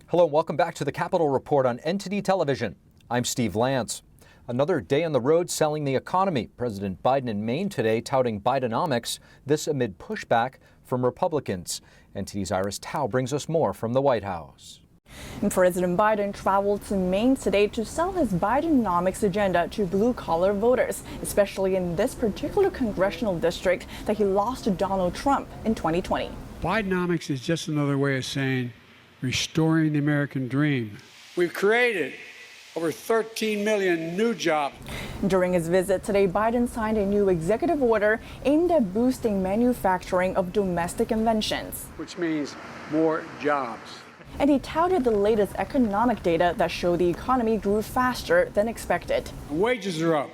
Hello and welcome back to the Capitol Report on NTD Television. I'm Steve Lance. Another day on the road selling the economy. President Biden in Maine today touting Bidenomics, this amid pushback from Republicans. NTD's Iris Tao brings us more from the White House. And President Biden traveled to Maine today to sell his Bidenomics agenda to blue-collar voters, especially in this particular congressional district that he lost to Donald Trump in 2020. Bidenomics is just another way of saying restoring the American dream. We've created over 13 million new jobs. During his visit today, Biden signed a new executive order aimed at boosting manufacturing of domestic inventions, Which means more jobs. and he touted the latest economic data that show the economy grew faster than expected. Wages are up.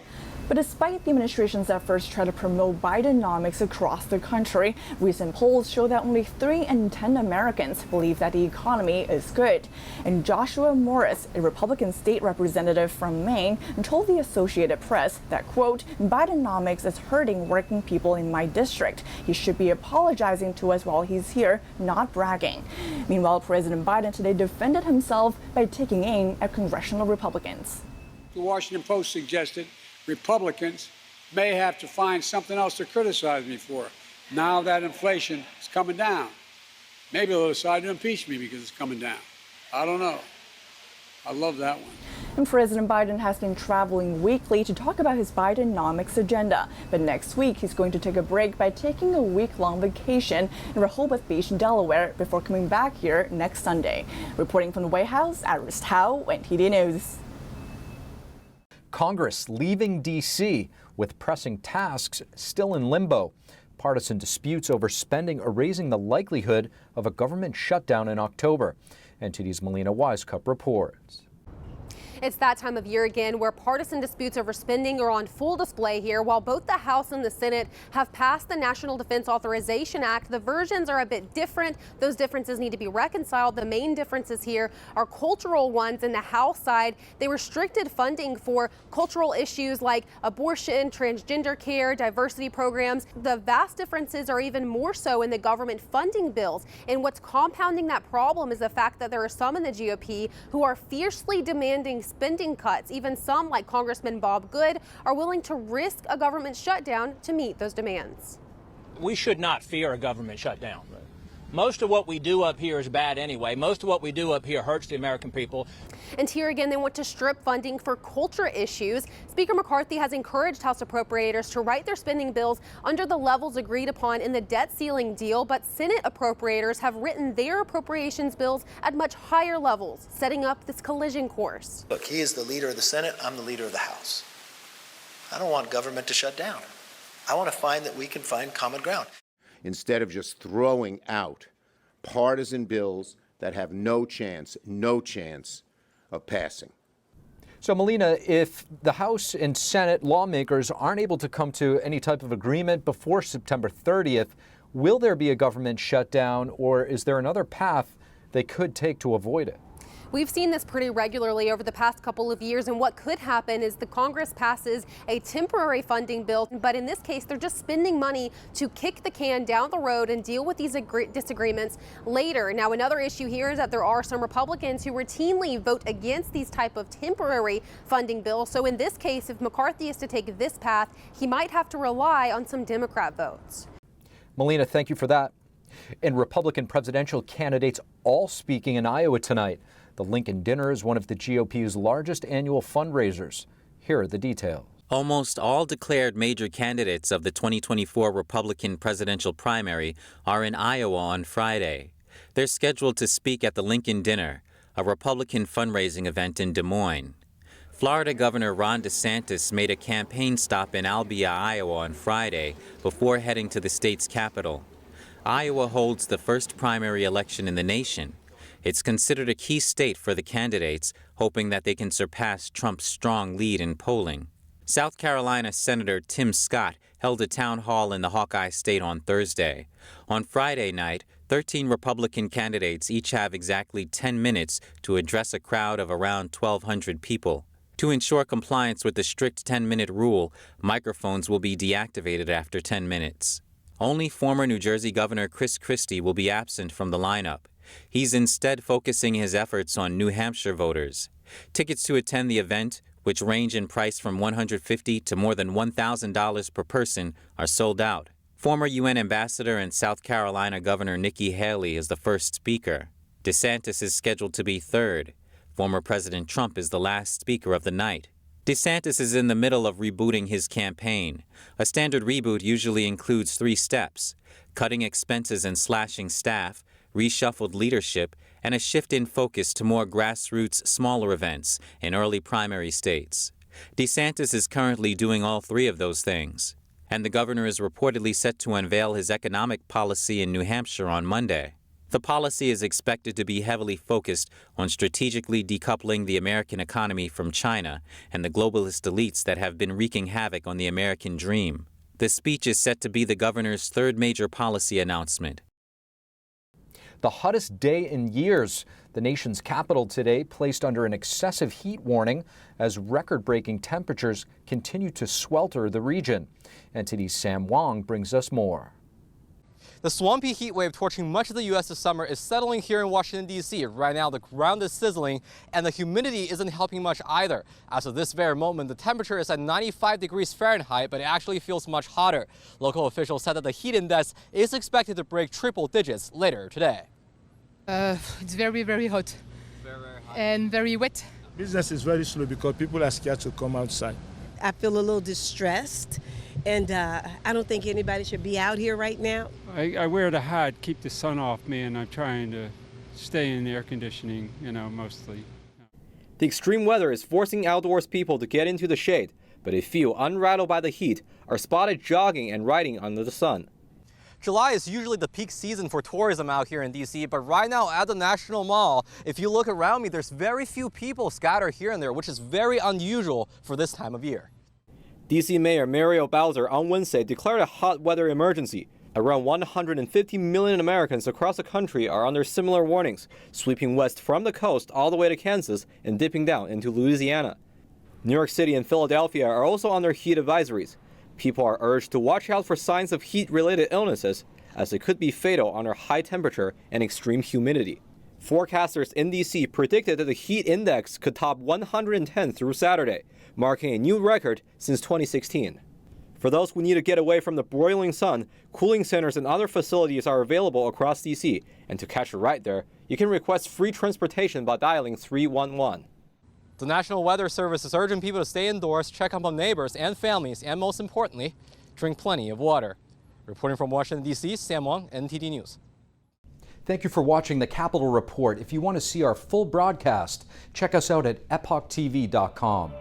But despite the administration's efforts to try to promote Bidenomics across the country, recent polls show that only 3 in 10 Americans believe that the economy is good. And Joshua Morris, a Republican state representative from Maine, told the Associated Press that, quote, Bidenomics is hurting working people in my district. He should be apologizing to us while he's here, not bragging. Meanwhile, President Biden today defended himself by taking aim at congressional Republicans. The Washington Post suggested Republicans may have to find something else to criticize me for. Now that inflation is coming down. Maybe they'll decide to impeach me because it's coming down. I don't know. I love that one. And President Biden has been traveling weekly to talk about his Bidenomics agenda. But next week, he's going to take a break by taking a week-long vacation in Rehoboth Beach, Delaware, before coming back here next Sunday. Reporting from the White House, Iris Tao, NTD News. Congress leaving D.C. with pressing tasks still in limbo. Partisan disputes over spending are raising the likelihood of a government shutdown in October. NTD's Melina Wisecup reports. It's that time of year again where partisan disputes over spending are on full display here. While both the House and the Senate have passed the National Defense Authorization Act, the versions are a bit different. Those differences need to be reconciled. The main differences here are cultural ones. In the House side, they restricted funding for cultural issues like abortion, transgender care, diversity programs. The vast differences are even more so in the government funding bills. And what's compounding that problem is the fact that there are some in the GOP who are fiercely demanding spending cuts. Even some, like Congressman Bob Good, are willing to risk a government shutdown to meet those demands. We should not fear a government shutdown. Most of what we do up here is bad anyway. Most of what we do up here hurts the American people. And here again, they want to strip funding for culture issues. Speaker McCarthy has encouraged House appropriators to write their spending bills under the levels agreed upon in the debt ceiling deal, but Senate appropriators have written their appropriations bills at much higher levels, setting up this collision course. Look, he is the leader of the Senate, I'm the leader of the House. I don't want government to shut down. I want to find that we can find common ground. Instead of just throwing out partisan bills that have no chance of passing. So, Melina, if the House and Senate lawmakers aren't able to come to any type of agreement before September 30th, will there be a government shutdown, or is there another path they could take to avoid it? We've seen this pretty regularly over the past couple of years, and what could happen is the Congress passes a temporary funding bill, but in this case, they're just spending money to kick the can down the road and deal with these disagreements later. Now, another issue here is that there are some Republicans who routinely vote against these type of temporary funding bills. So in this case, if McCarthy is to take this path, he might have to rely on some Democrat votes. Melina, thank you for that. And Republican presidential candidates all speaking in Iowa tonight. The Lincoln Dinner is one of the GOP's largest annual fundraisers. Here are the details. Almost all declared major candidates of the 2024 Republican presidential primary are in Iowa on Friday. They're scheduled to speak at the Lincoln Dinner, a Republican fundraising event in Des Moines. Florida Governor Ron DeSantis made a campaign stop in Albia, Iowa on Friday before heading to the state's capital. Iowa holds the first primary election in the nation. It's considered a key state for the candidates, hoping that they can surpass Trump's strong lead in polling. South Carolina Senator Tim Scott held a town hall in the Hawkeye State on Thursday. On Friday night, 13 Republican candidates each have exactly 10 minutes to address a crowd of around 1,200 people. To ensure compliance with the strict 10-minute rule, microphones will be deactivated after 10 minutes. Only former New Jersey Governor Chris Christie will be absent from the lineup. He's instead focusing his efforts on New Hampshire voters. Tickets to attend the event, which range in price from $150 to more than $1,000 per person, are sold out. Former UN ambassador and South Carolina Governor Nikki Haley is the first speaker. DeSantis is scheduled to be third. Former President Trump is the last speaker of the night. DeSantis is in the middle of rebooting his campaign. A standard reboot usually includes 3 steps: cutting expenses and slashing staff, reshuffled leadership, and a shift in focus to more grassroots, smaller events in early primary states. DeSantis is currently doing all 3 of those things, and the governor is reportedly set to unveil his economic policy in New Hampshire on Monday. The policy is expected to be heavily focused on strategically decoupling the American economy from China and the globalist elites that have been wreaking havoc on the American dream. The speech is set to be the governor's 3rd major policy announcement. The hottest day in years. The nation's capital today placed under an excessive heat warning as record-breaking temperatures continue to swelter the region. NTD's Sam Wong brings us more. The swampy heat wave torching much of the U.S. this summer is settling here in Washington, D.C. Right now, the ground is sizzling, and the humidity isn't helping much either. As of this very moment, the temperature is at 95 degrees Fahrenheit, but it actually feels much hotter. Local officials said that the heat index is expected to break triple digits later today. It's very, very hot. Very hot. And very wet. Business is very slow because people are scared to come outside. I feel a little distressed, and I don't think anybody should be out here right now. I wear the hat, keep the sun off me, and I'm trying to stay in the air conditioning, mostly. The extreme weather is forcing outdoors people to get into the shade, but a few, unrattled by the heat, are spotted jogging and riding under the sun. July is usually the peak season for tourism out here in D.C., but right now at the National Mall, if you look around me, there's very few people scattered here and there, which is very unusual for this time of year. D.C. Mayor Muriel Bowser on Wednesday declared a hot weather emergency. Around 150 million Americans across the country are under similar warnings, sweeping west from the coast all the way to Kansas and dipping down into Louisiana. New York City and Philadelphia are also under heat advisories. People are urged to watch out for signs of heat-related illnesses, as it could be fatal under high temperature and extreme humidity. Forecasters in D.C. predicted that the heat index could top 110 through Saturday, marking a new record since 2016. For those who need to get away from the broiling sun, cooling centers and other facilities are available across D.C., and to catch a ride there, you can request free transportation by dialing 311. The National Weather Service is urging people to stay indoors, check up on neighbors and families, and most importantly, drink plenty of water. Reporting from Washington, D.C., Sam Wong, NTD News. Thank you for watching the Capitol Report. If you want to see our full broadcast, check us out at epochtv.com.